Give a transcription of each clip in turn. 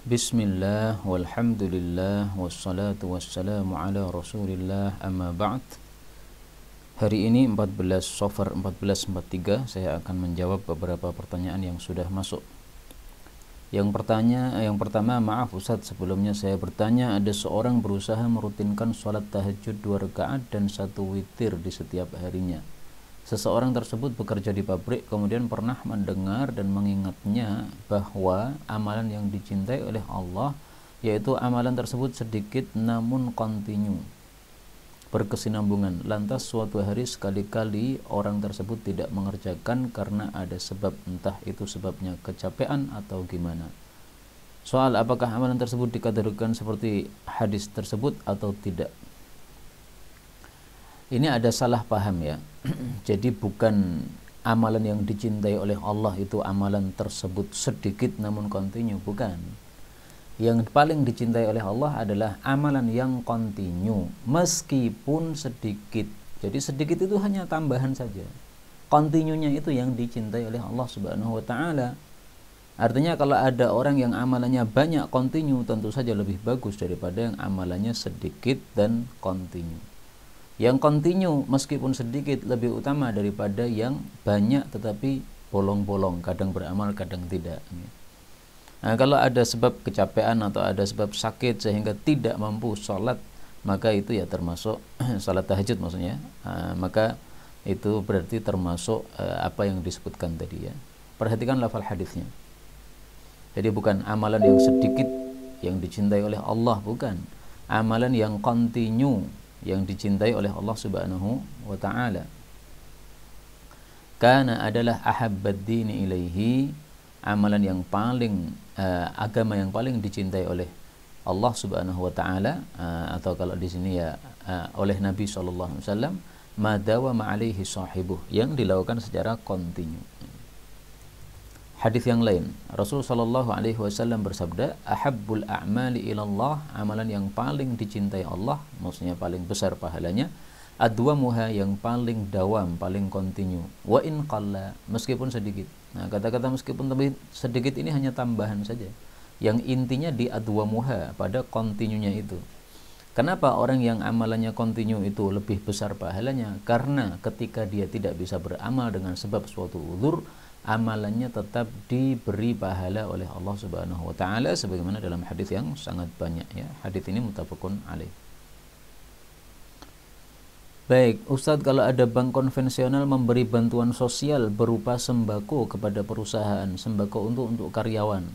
Bismillah, walhamdulillah, wassalatu wassalamu ala rasulillah, amma ba'd. Hari ini 14 Safar 1443, saya akan menjawab beberapa pertanyaan yang sudah masuk. Yang pertama, maaf Ustadz, sebelumnya saya bertanya, ada seorang berusaha merutinkan sholat tahajud 2 rakaat dan 1 witir di setiap harinya. Seseorang tersebut bekerja di pabrik, kemudian pernah mendengar dan mengingatnya bahwa amalan yang dicintai oleh Allah, yaitu amalan tersebut sedikit namun kontinu, berkesinambungan. Lantas suatu hari sekali-kali orang tersebut tidak mengerjakan karena ada sebab, entah itu sebabnya kecapean atau gimana. Soal apakah amalan tersebut dikategorikan seperti hadis tersebut atau tidak. Ini ada salah paham ya. Jadi bukan amalan yang dicintai oleh Allah itu amalan tersebut sedikit namun kontinu, bukan. Yang paling dicintai oleh Allah adalah amalan yang kontinu meskipun sedikit. Jadi sedikit itu hanya tambahan saja. Kontinunya itu yang dicintai oleh Allah Subhanahu wa taala. Artinya kalau ada orang yang amalannya banyak kontinu, tentu saja lebih bagus daripada yang amalannya sedikit dan kontinu. Yang kontinu meskipun sedikit lebih utama daripada yang banyak tetapi bolong-bolong, kadang beramal kadang tidak. Nah, kalau ada sebab kecapean atau ada sebab sakit sehingga tidak mampu sholat, maka itu ya termasuk sholat tahajud maksudnya. Maka itu berarti termasuk apa yang disebutkan tadi ya. Perhatikan lafal hadisnya. Jadi bukan amalan yang sedikit yang dicintai oleh Allah, bukan. Amalan yang kontinu yang dicintai oleh Allah Subhanahu wa taala. Karena adalah ahabbad dini ilaihi, amalan yang paling agama yang paling dicintai oleh Allah Subhanahu wa taala, atau kalau di sini ya oleh Nabi sallallahu alaihi wasallam, madawama alaihi sahibuh, yang dilakukan secara kontinu. Hadis yang lain, Rasul sallallahu alaihi wasallam bersabda, ahabbul a'mali ilallah, amalan yang paling dicintai Allah, maksudnya paling besar pahalanya, adwamuha, yang paling dawam, paling kontinu, wa in qalla, meskipun sedikit. Nah, kata-kata meskipun sedikit ini hanya tambahan saja. Yang intinya di adwamuha, pada kontinunya itu. Kenapa orang yang amalannya kontinu itu lebih besar pahalanya? Karena ketika dia tidak bisa beramal dengan sebab suatu uzur, amalannya tetap diberi pahala oleh Allah Subhanahu wa taala, sebagaimana dalam hadis yang sangat banyak ya. Hadis ini muttafaqun alaih. Baik, Ustadz, kalau ada bank konvensional memberi bantuan sosial berupa sembako kepada perusahaan, sembako untuk karyawan.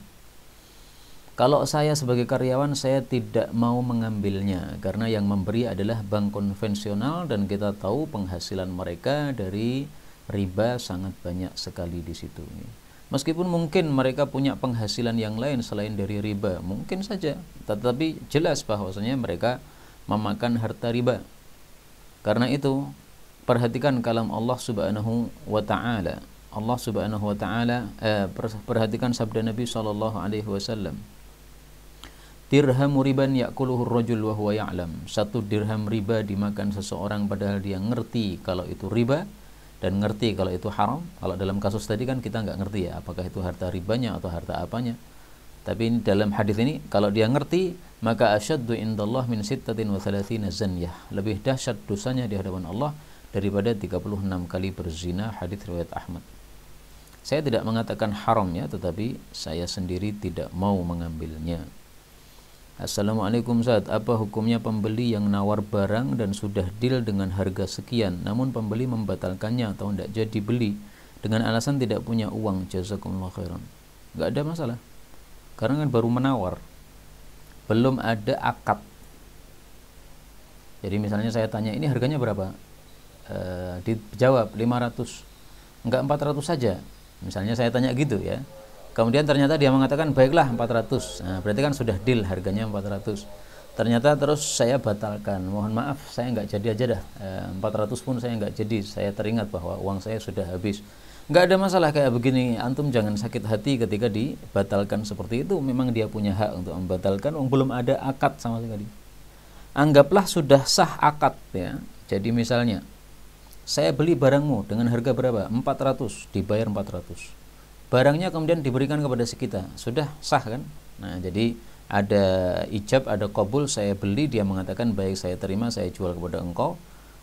Kalau saya sebagai karyawan, saya tidak mau mengambilnya karena yang memberi adalah bank konvensional dan kita tahu penghasilan mereka dari riba sangat banyak sekali di situ. Meskipun mungkin mereka punya penghasilan yang lain selain dari riba, mungkin saja, tetapi jelas bahwasanya mereka memakan harta riba. Karena itu, perhatikan kalam Allah Subhanahu wa taala. Allah Subhanahu wa taala perhatikan sabda Nabi sallallahu alaihi wasallam. Dirhamu riban ya'kuluhu ar-rajul wa huwa ya'lam. 1 dirham riba dimakan seseorang padahal dia ngerti kalau itu riba dan ngerti kalau itu haram. Kalau dalam kasus tadi kan kita nggak ngerti ya, apakah itu harta ribanya atau harta apanya. Tapi ini, dalam hadis ini, kalau dia ngerti, maka asyaddu indallah min 36 zanyah. Lebih dahsyat dosanya di hadapan Allah daripada 36 kali berzina. Hadis riwayat Ahmad. Saya tidak mengatakan haram ya, tetapi saya sendiri tidak mau mengambilnya. Assalamualaikum Ustaz, apa hukumnya pembeli yang nawar barang dan sudah deal dengan harga sekian, namun pembeli membatalkannya atau tidak jadi beli dengan alasan tidak punya uang? Jazakumullah khairan. Nggak ada masalah, karena kan baru menawar, belum ada akad. Jadi misalnya saya tanya, ini harganya berapa? Dijawab 500, enggak 400 saja. Misalnya saya tanya gitu ya. Kemudian ternyata dia mengatakan baiklah 400. Nah, berarti kan sudah deal harganya 400. Ternyata terus saya batalkan. Mohon maaf, saya nggak jadi aja dah. 400 pun saya nggak jadi. Saya teringat bahwa uang saya sudah habis. Nggak ada masalah kayak begini. Antum jangan sakit hati ketika dibatalkan seperti itu. Memang dia punya hak untuk membatalkan. Belum ada akad sama sekali. Anggaplah sudah sah akad ya. Jadi misalnya saya beli barangmu dengan harga berapa? 400, dibayar 400. barangnya kemudian diberikan kepada si kita, sudah sah kan? Nah, jadi ada ijab, ada qabul, saya beli, dia mengatakan baik saya terima, saya jual kepada engkau.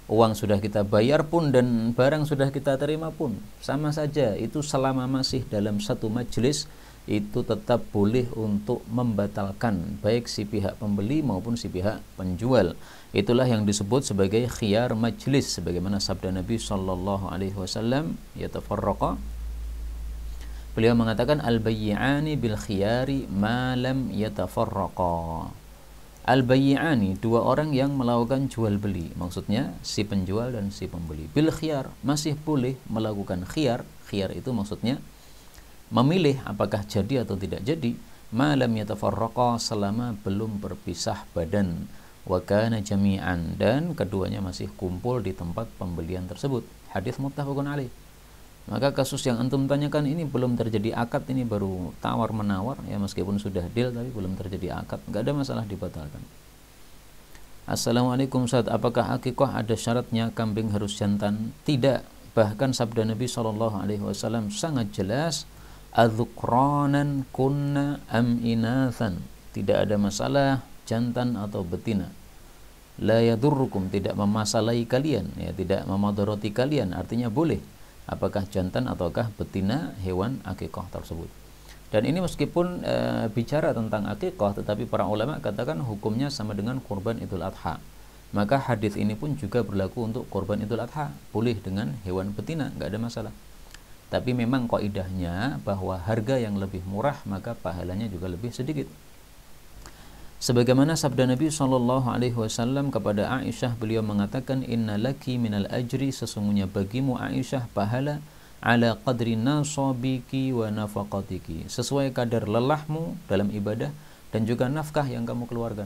Uang sudah kita bayar pun dan barang sudah kita terima pun sama saja, itu selama masih dalam satu majelis itu tetap boleh untuk membatalkan baik si pihak pembeli maupun si pihak penjual. Itulah yang disebut sebagai khiyar majlis, sebagaimana sabda Nabi sallallahu alaihi wasallam, yatafarraqa. Beliau mengatakan al-bayyi'ani bil khiyari ma lam yatafarraqa. Al-bayyi'ani, dua orang yang melakukan jual beli, maksudnya si penjual dan si pembeli, bil khiyar, masih boleh melakukan khiyar. Khiyar itu maksudnya memilih apakah jadi atau tidak jadi, malam yatafarraqa, selama belum berpisah badan, wa kana jami'an, dan keduanya masih kumpul di tempat pembelian tersebut. Hadis muttafaqun alaih. Maka kasus yang antum tanyakan ini belum terjadi akad, ini baru tawar menawar ya, meskipun sudah deal tapi belum terjadi akad, enggak ada masalah, dibatalkan. Assalamualaikum Ustaz, apakah akikah ada syaratnya, kambing harus jantan? Tidak, bahkan sabda Nabi SAW sangat jelas, adzukranan kunna am inathan, tidak ada masalah jantan atau betina. La yadurrukum, tidak memasalahi kalian ya, tidak memadarati kalian, artinya boleh apakah jantan ataukah betina hewan akikah tersebut. Dan ini meskipun bicara tentang akikah, tetapi para ulama katakan hukumnya sama dengan kurban Idul Adha. Maka hadis ini pun juga berlaku untuk kurban Idul Adha, boleh dengan hewan betina, nggak ada masalah. Tapi memang kaidahnya bahwa harga yang lebih murah maka pahalanya juga lebih sedikit. Sebagaimana sabda Nabi SAW kepada Aisyah, beliau mengatakan, inna laki minal ajri, sesungguhnya bagimu Aisyah pahala, ala qadri nasabiki wa nafaqatiki, sesuai kadar lelahmu dalam ibadah dan juga nafkah yang kamu keluarkan.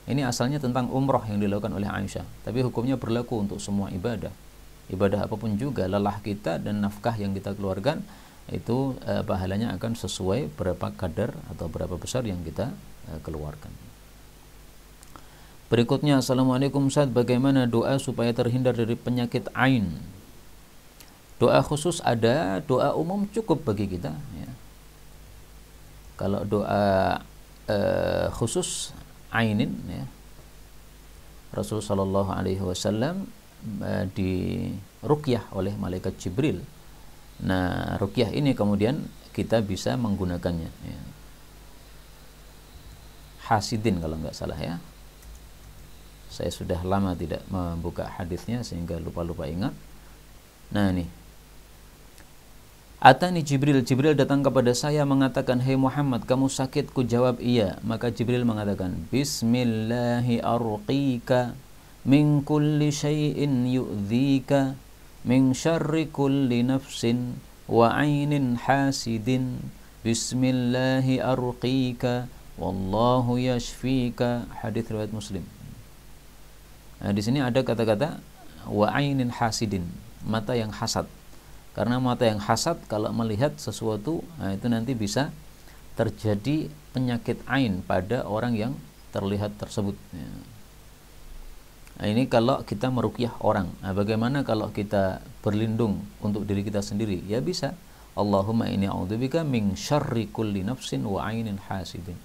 Ini asalnya tentang umrah yang dilakukan oleh Aisyah, tapi hukumnya berlaku untuk semua ibadah. Ibadah apapun juga, lelah kita dan nafkah yang kita keluarkan itu pahalanya akan sesuai berapa kadar atau berapa besar yang kita keluarkan. Berikutnya, Assalamualaikum Ustaz, bagaimana doa supaya terhindar dari penyakit ain? Doa khusus ada, doa umum cukup bagi kita ya. Kalau doa khusus ainin ya, Rasulullah Shallallahu Alaihi Wasallam di ruqyah oleh malaikat Jibril. Nah, ruqyah ini kemudian kita bisa menggunakannya ya. Hasidin kalau nggak salah ya, saya sudah lama tidak membuka hadisnya sehingga lupa-lupa ingat. Nah ini, atani Jibril, Jibril datang kepada saya mengatakan, hei Muhammad, kamu sakit? Ku jawab iya. Maka Jibril mengatakan, Bismillahi arqika min kulli syai'in yu'dhika min syarri kulli nafsin wa ainin hasidin. Bismillahi arqika wallahu yashfika. Hadis riwayat Muslim. Nah, di sini ada kata-kata wa ainin hasidin, mata yang hasad. Karena mata yang hasad kalau melihat sesuatu, nah itu nanti bisa terjadi penyakit ain pada orang yang terlihat tersebut. Nah, ini kalau kita meruqyah orang. Nah, bagaimana kalau kita berlindung untuk diri kita sendiri? Ya bisa. Allahumma inni a'udzubika min syarri kulli nafsin wa ainin hasidin.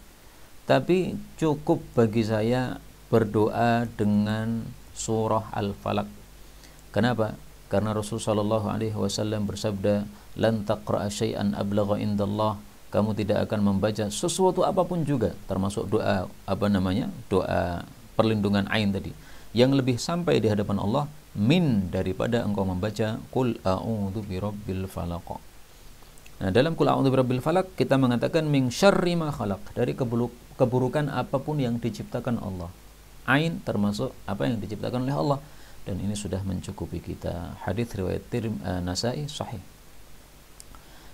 Tapi cukup bagi saya berdoa dengan surah Al-Falaq. Kenapa? Karena Rasulullah SAW bersabda, lan taqra'a syai'an ablagha indallah, kamu tidak akan membaca sesuatu apapun juga, termasuk doa doa perlindungan ain tadi, yang lebih sampai di hadapan Allah daripada engkau membaca qul a'udzu birabbil falaq. Nah, dalam qul a'udzu birabbil falaq kita mengatakan min syarri ma khalaq, dari keburukan apapun yang diciptakan Allah. Ain termasuk apa yang diciptakan oleh Allah, dan ini sudah mencukupi kita. Hadis riwayat Nasai sahih.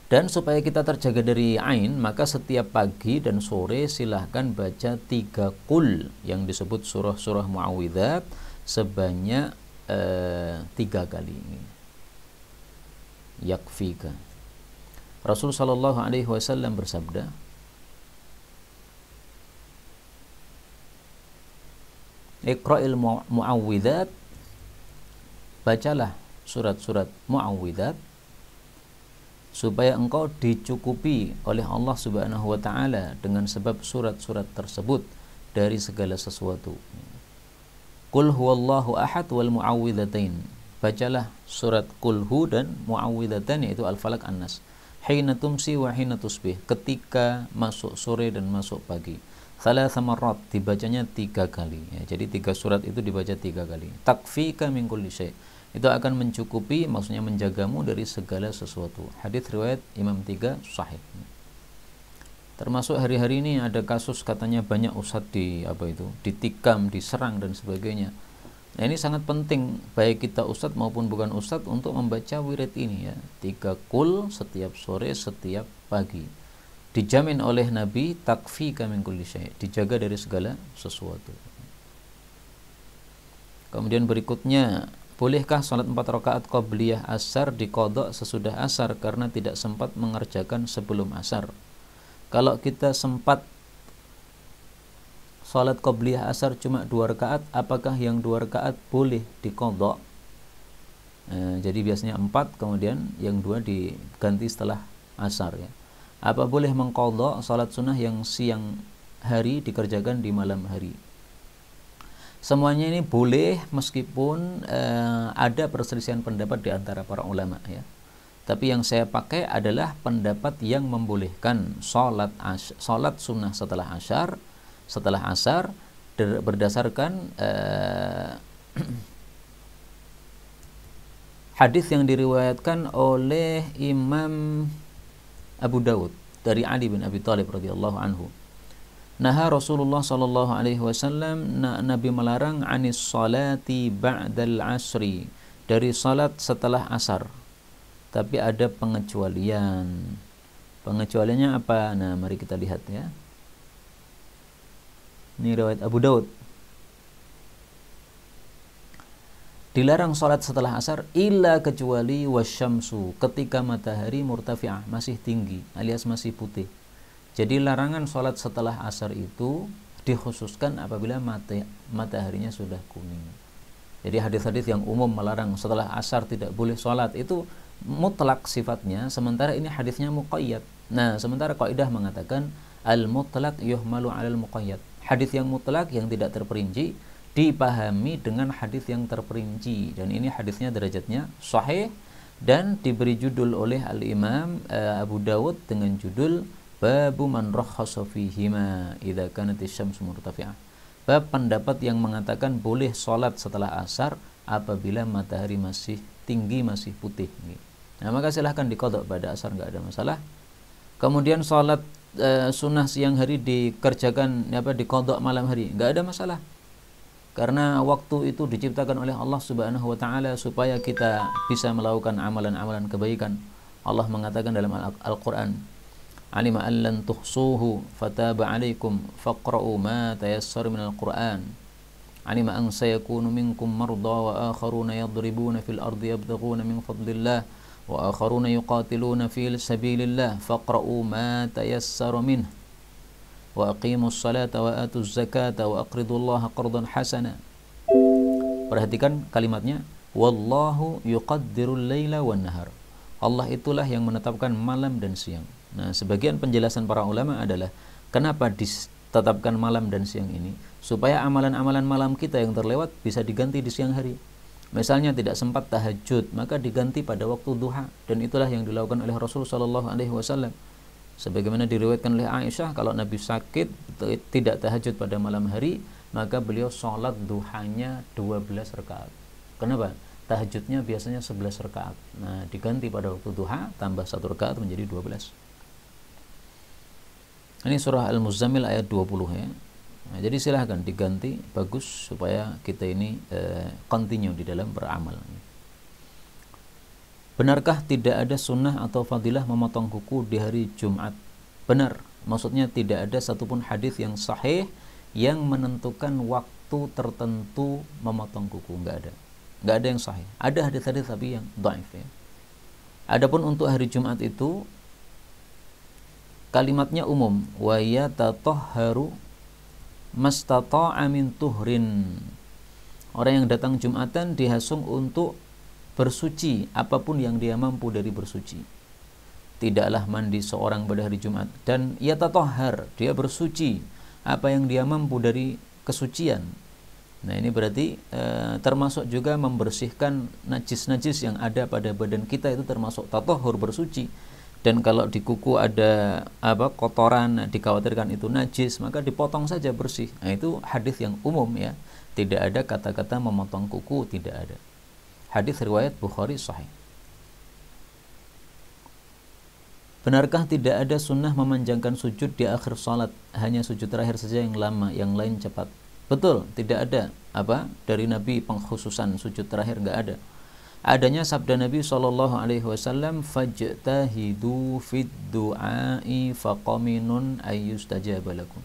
Dan supaya kita terjaga dari ain, maka setiap pagi dan sore silahkan baca 3 qul yang disebut surah-surah muawwidzat sebanyak 3 kali. Yakfika. Rasul sallallahu alaihi wasallam bersabda, Iqra'il muawwidzat, bacalah surat-surat muawwidzat supaya engkau dicukupi oleh Allah Subhanahu wa taala dengan sebab surat-surat tersebut dari segala sesuatu. Qul huwallahu ahad wal muawwidzatain. Bacalah surat Qul hu dan muawwidzatain, yaitu Al-Falaq, An-Nas. Hina tumsi wa hina tusbih, ketika masuk sore dan masuk pagi. Thalatha marrat, dibacanya 3 kali ya. Jadi 3 surat itu dibaca 3 kali. Takfika min kulli syai', itu akan mencukupi, maksudnya menjagamu dari segala sesuatu. Hadis riwayat Imam 3 sahih. Termasuk hari-hari ini ada kasus katanya banyak ustadz ditikam, diserang dan sebagainya. Nah, ini sangat penting baik kita ustadz maupun bukan ustadz untuk membaca wirid ini ya. 3 kul setiap sore, setiap pagi. Dijamin oleh Nabi, takfika min kulli syai', dijaga dari segala sesuatu. Kemudian berikutnya, bolehkah salat 4 rakaat qabliyah asar diqadha sesudah asar karena tidak sempat mengerjakan sebelum asar? Kalau kita sempat salat qabliyah asar cuma 2 rakaat, apakah yang 2 rakaat boleh diqadha? Jadi biasanya 4, kemudian yang 2 diganti setelah asar ya. Apa boleh mengqadha salat sunnah yang siang hari dikerjakan di malam hari? Semuanya ini boleh, meskipun ada perselisihan pendapat di antara para ulama ya. Tapi yang saya pakai adalah pendapat yang membolehkan salat sunnah setelah asar berdasarkan hadis yang diriwayatkan oleh Imam Abu Dawud dari Ali bin Abi Thalib radhiyallahu anhu. Naha Rasulullah sallallahu alaihi wasallam, Nabi melarang anis salati ba'dal asri, dari salat setelah asar. Tapi ada pengecualian. Pengecualiannya apa? Nah, mari kita lihat ya. Ini riwayat Abu Daud. Dilarang salat setelah asar illa kecuali wasyamsu, ketika matahari murtafi'ah, masih tinggi alias masih putih. Jadi larangan salat setelah asar itu dikhususkan apabila mataharinya sudah kuning. Jadi hadis-hadis yang umum melarang setelah asar tidak boleh salat itu mutlak sifatnya, sementara ini hadisnya muqayyad. Nah, sementara kaidah mengatakan al-mutlaq yuhmalu 'alal muqayyad. Hadis yang mutlak yang tidak terperinci dipahami dengan hadis yang terperinci, dan ini hadisnya derajatnya sahih dan diberi judul oleh Al-Imam Abu Dawud dengan judul Babu man rakhasa fihima idza kanat asy-syamsu murtafi'ah. Bab pendapat yang mengatakan boleh salat setelah asar apabila matahari masih tinggi, masih putih. Nah, maka silahkan diqadha pada asar, enggak ada masalah. Kemudian salat sunnah siang hari dikerjakan diqadha malam hari, enggak ada masalah. Karena waktu itu diciptakan oleh Allah Subhanahu wa taala supaya kita bisa melakukan amalan-amalan kebaikan. Allah mengatakan dalam Al-Qur'an, "Alima an lan tuhsuhu fataba 'alaikum faqra'u ma tayassara minal Qur'an. Alima an sayakunu minkum marda wa akharuna yadribuna fil ardi yabtaghuna min fadlillah wa akharuna yuqatiluna fi sabilillah faqra'u ma tayassara minhu. Wa aqimus salata wa atuz zakata wa aqridullaha qardan hasana." Perhatikan kalimatnya, wallahu yuqaddirul laila wan nahar. Allah itulah yang menetapkan malam dan siang. Nah, sebagian penjelasan para ulama adalah kenapa ditetapkan malam dan siang ini, supaya amalan-amalan malam kita yang terlewat bisa diganti di siang hari. Misalnya tidak sempat tahajud, maka diganti pada waktu duha, dan itulah yang dilakukan oleh Rasul sallallahu alaihi wasallam. Sebagaimana diriwayatkan oleh Aisyah, kalau Nabi sakit tidak tahajud pada malam hari, maka beliau sholat duhanya 12 rakaat. Kenapa? Tahajudnya biasanya 11 rakaat. Nah, diganti pada waktu duha, tambah 1 rakaat menjadi 12. Ini surah Al-Muzammil ayat 20 ya. Nah, jadi silahkan diganti, bagus supaya kita ini continue di dalam beramal. Benarkah tidak ada sunnah atau fadilah memotong kuku di hari Jumat? Benar, maksudnya tidak ada satupun hadis yang sahih yang menentukan waktu tertentu memotong kuku, enggak ada. Enggak ada yang sahih. Ada hadis-hadis tapi yang dhaif ya. Adapun untuk hari Jumat itu kalimatnya umum, wa yatatahharu mastata'a min tuhrin. Orang yang datang Jumatan dihasung untuk bersuci apapun yang dia mampu dari bersuci. tidaklah mandi seorang pada hari Jumat, dan ia tatahhar, dia bersuci apa yang dia mampu dari kesucian. Nah, ini berarti termasuk juga membersihkan najis-najis yang ada pada badan kita, itu termasuk tatahhur, bersuci. Dan kalau di kuku ada kotoran, dikhawatirkan itu najis, maka dipotong saja, bersih. Nah, itu hadis yang umum ya. Tidak ada kata-kata memotong kuku, tidak ada. Hadis riwayat Bukhari sahih. Benarkah tidak ada sunnah memanjangkan sujud di akhir salat, hanya sujud terakhir saja yang lama, yang lain cepat? Betul, tidak ada dari Nabi pengkhususan sujud terakhir, enggak ada. Adanya sabda Nabi SAW, fajtahidu fid du'ai faqaminun ayyustajaba lakum.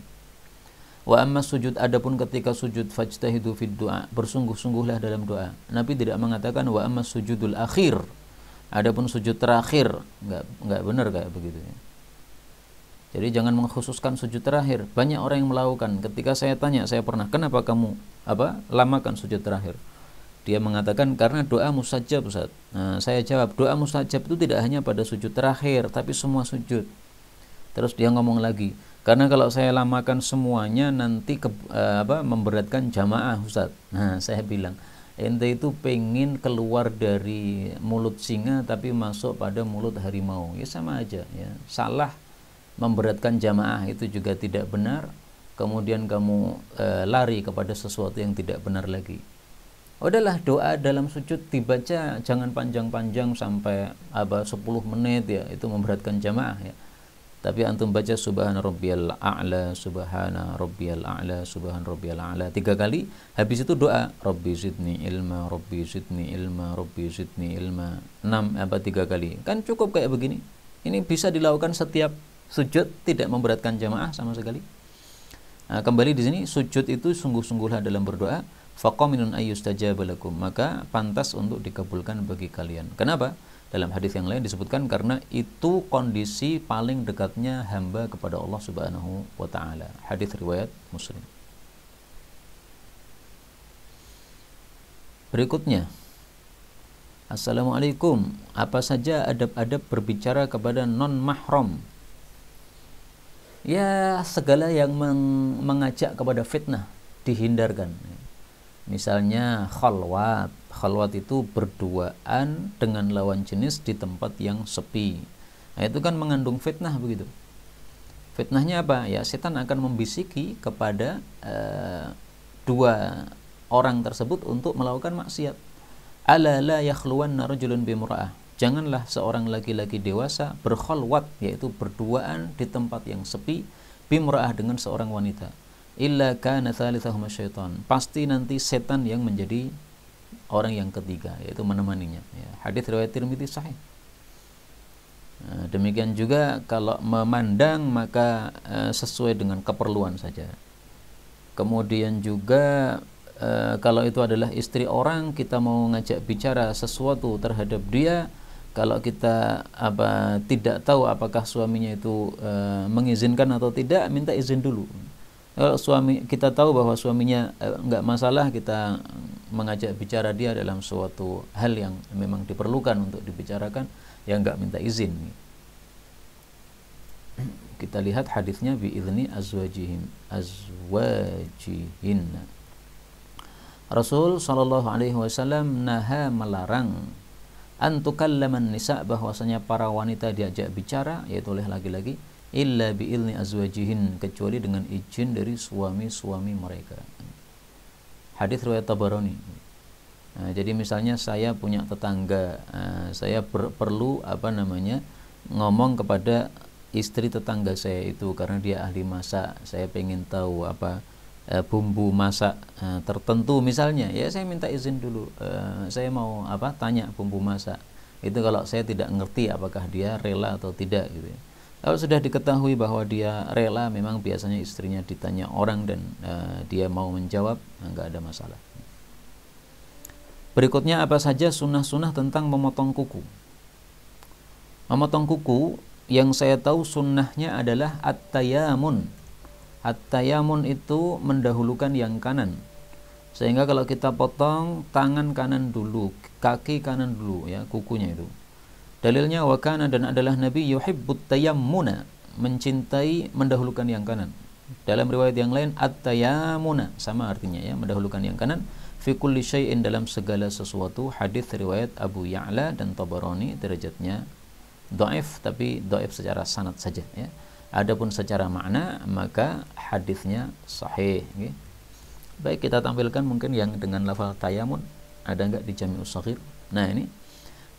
Wa amma sujud, adapun ketika sujud, fajtahidu fid du'a, bersungguh-sungguhlah dalam doa. Nabi tidak mengatakan wa amma sujudul akhir, adapun sujud terakhir, enggak benar kayak begitu ya. Jadi jangan mengkhususkan sujud terakhir. Banyak orang yang melakukan. Ketika saya tanya, saya pernah, kenapa kamu lamakan sujud terakhir? Dia mengatakan karena doa mustajab, Ustaz. Nah, saya jawab, doa mustajab itu tidak hanya pada sujud terakhir, tapi semua sujud. Terus dia ngomong lagi, karena kalau saya lamakan semuanya nanti memberatkan jamaah, Ustaz. Nah, saya bilang, ente itu pengen keluar dari mulut singa tapi masuk pada mulut harimau, ya sama aja ya. Salah, memberatkan jamaah itu juga tidak benar. Kemudian kamu lari kepada sesuatu yang tidak benar lagi. Udahlah, doa dalam sujud dibaca jangan panjang-panjang sampai 10 menit ya, itu memberatkan jamaah ya. Tapi antum baca subhana rabbiyal a'la, subhana rabbiyal a'la, subhana rabbiyal a'la 3 kali. Habis itu doa, rabbi zidni ilma, rabbi zidni ilma, rabbi zidni ilma 3 kali. Kan cukup kayak begini. Ini bisa dilakukan setiap sujud, tidak memberatkan jamaah sama sekali. Nah, kembali di sini, sujud itu sungguh-sungguhlah dalam berdoa, faqaminun ayyustajaba lakum, maka pantas untuk dikabulkan bagi kalian. Kenapa? Dalam hadis yang lain disebutkan karena itu kondisi paling dekatnya hamba kepada Allah Subhanahu wa taala. Hadis riwayat Muslim. Berikutnya, Assalamualaikum, apa saja adab-adab berbicara kepada non-mahram? Ya, segala yang mengajak kepada fitnah dihindarkan. Misalnya khalwat. Khalwat itu berduaan dengan lawan jenis di tempat yang sepi. Nah, itu kan mengandung fitnah begitu. Fitnahnya apa? Ya, setan akan membisiki kepada dua orang tersebut untuk melakukan maksiat. Ala la yakhluwanna rajulun bimra'ah. Janganlah seorang laki-laki dewasa berkhalwat, yaitu berduaan di tempat yang sepi, bimra'ah, dengan seorang wanita. Illa kana thalithahuma syaitan. Pasti nanti setan yang menjadi orang yang ketiga, yaitu menemaninya. Ya, hadis riwayat Tirmidzi sahih. Nah, demikian juga kalau memandang maka sesuai dengan keperluan saja. Kemudian juga kalau itu adalah istri orang, kita mau ngajak bicara sesuatu terhadap dia, kalau kita tidak tahu apakah suaminya itu mengizinkan atau tidak, minta izin dulu. Kalau suami kita tahu bahwa suaminya enggak masalah, kita mengajak bicara dia dalam suatu hal yang memang diperlukan untuk dibicarakan, ya enggak minta izin. Kita lihat hadisnya bi'izni azwajihinna. Rasul sallallahu alaihi wasallam naha, melarang, antukallaman nisa, bahwasanya para wanita diajak bicara, yaitu oleh laki-laki, illa bi'izni azwajihin, kecuali dengan izin dari suami-suami mereka. Hadis riwayat Tabarani. Nah, jadi misalnya saya punya tetangga, saya perlu ngomong kepada istri tetangga saya itu karena dia ahli masak, saya pengen tahu bumbu masak tertentu misalnya, ya saya minta izin dulu, saya mau tanya bumbu masak itu, kalau saya tidak ngerti apakah dia rela atau tidak gitu ya. Kalau sudah diketahui bahwa dia rela, memang biasanya istrinya ditanya orang dan dia mau menjawab, nggak ada masalah. Berikutnya, apa saja sunnah-sunnah tentang memotong kuku? Memotong kuku yang saya tahu sunnahnya adalah at-tayamun. At-tayamun itu mendahulukan yang kanan. Sehingga kalau kita potong, tangan kanan dulu, kaki kanan dulu ya, kukunya itu. Dalilnya wa kana, dan adalah Nabi yuhibbut tayammuna, mencintai mendahulukan yang kanan. Dalam riwayat yang lain at-tayammuna, sama artinya ya, mendahulukan yang kanan. Fi kulli syai'in, dalam segala sesuatu. Hadis riwayat Abu Ya'la dan Tabarani, derajatnya dhaif, tapi dhaif secara sanad saja ya. Adapun secara makna maka hadisnya sahih ya. Baik, kita tampilkan mungkin yang dengan lafal tayamun, ada enggak di Jami'us Shaghir. Nah, ini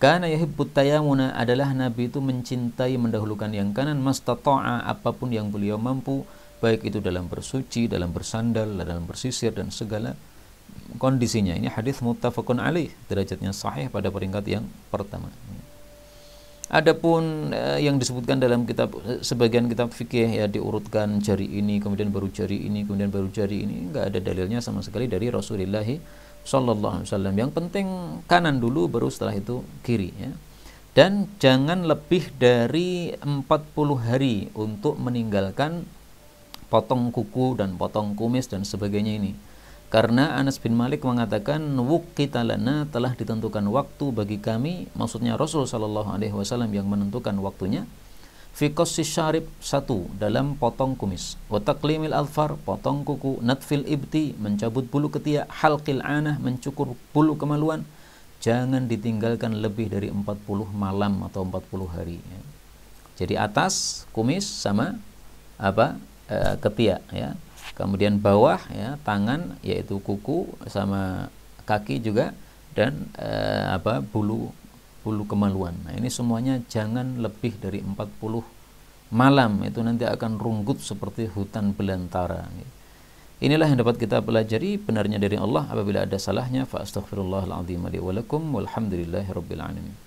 kana yuhibbut tayamuna, adalah Nabi itu mencintai mendahulukan yang kanan, mastata'a, apapun yang beliau mampu, baik itu dalam bersuci, dalam bersandal, dalam bersisir, dan segala kondisinya. Ini hadis muttafaqun alaih, derajatnya sahih pada peringkat yang pertama. Adapun yang disebutkan dalam kitab, sebagian kitab fikih ya, diurutkan jari ini, kemudian baru jari ini, kemudian baru jari ini, enggak ada dalilnya sama sekali dari Rasulullah sallallahu alaihi wasallam. Yang penting kanan dulu, baru setelah itu kiri ya. Dan jangan lebih dari 40 hari untuk meninggalkan potong kuku dan potong kumis dan sebagainya ini. Karena Anas bin Malik mengatakan wuqita lana, telah ditentukan waktu bagi kami, maksudnya Rasul sallallahu alaihi wasallam yang menentukan waktunya. Fi qassis syarib, 1 dalam potong kumis, wa taqlimil alfar, potong kuku, natfil ibti, mencabut bulu ketiak, halqil anah, mencukur bulu kemaluan. Jangan ditinggalkan lebih dari 40 malam atau 40 hari ya. Jadi atas kumis sama ketiak ya. Kemudian bawah ya, tangan yaitu kuku sama kaki juga, dan bulu kemaluan. Nah, ini semuanya jangan lebih dari 40 malam, itu nanti akan runggut seperti hutan belantara. Inilah yang dapat kita pelajari, benarnya dari Allah. Apabila ada salahnya fa astaghfirullahal azim li wa lakum, walhamdulillahirabbil alamin.